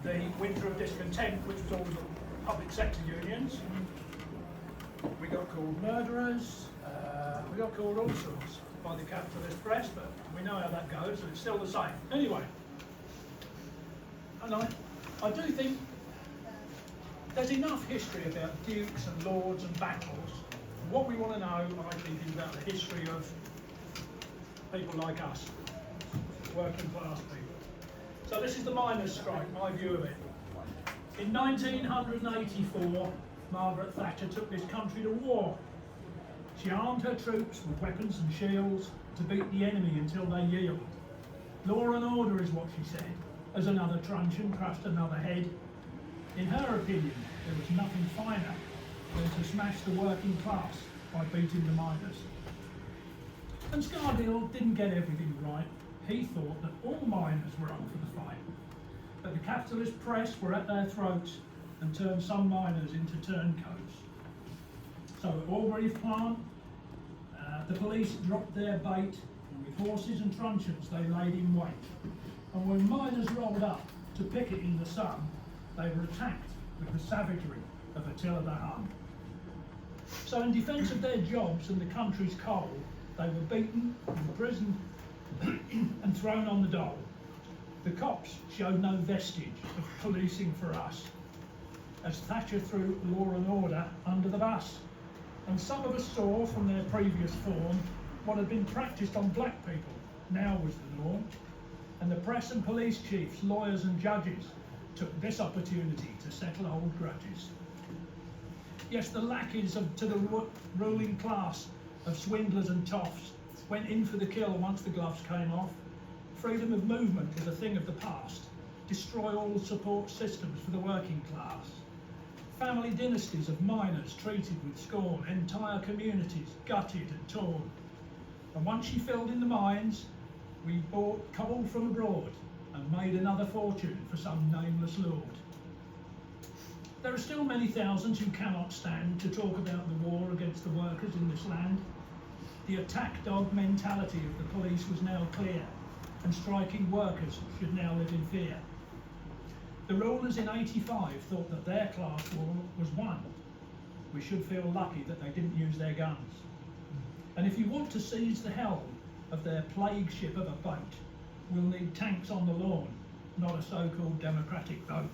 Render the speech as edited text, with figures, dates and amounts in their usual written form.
the winter of discontent, which was all the public sector unions. We got called murderers, we got called all sorts by the capitalist press, but we know how that goes, and it's still the same. Anyway, and I do think there's enough history about dukes and lords and battles. What we want to know, I think, is about the history of people like us, working class people. So this is the miners' strike, my view of it. In 1984, Margaret Thatcher took this country to war. She armed her troops with weapons and shields to beat the enemy until they yield. Law and order is what she said, as another truncheon crushed another head. In her opinion, there was nothing finer than to smash the working class by beating the miners. And Scargill didn't get everything right. He thought that all miners were up for the fight, but the capitalist press were at their throats and turned some miners into turncoats. So at Albury plant, the police dropped their bait, and with horses and truncheons they laid in wait. And when miners rolled up to picket in the sun, they were attacked with the savagery of Attila the Hun. So in defence of their jobs and the country's coal, they were beaten, imprisoned and thrown on the dole. The cops showed no vestige of policing for us, as Thatcher threw law and order under the bus. And some of us saw from their previous form what had been practised on black people now was the norm. And the press and police chiefs, lawyers and judges took this opportunity to settle old grudges. Yes, the lackeys to the ruling class of swindlers and toffs went in for the kill once the gloves came off. Freedom of movement was a thing of the past. Destroy all support systems for the working class. Family dynasties of miners treated with scorn, entire communities gutted and torn. And once she filled in the mines, we bought coal from abroad and made another fortune for some nameless lord. There are still many thousands who cannot stand to talk about the war against the workers in this land. The attack dog mentality of the police was now clear, and striking workers should now live in fear. The rulers in '85 thought that their class war was won. We should feel lucky that they didn't use their guns. And if you want to seize the helm of their plague ship of a boat, we'll need tanks on the lawn, not a so-called democratic vote.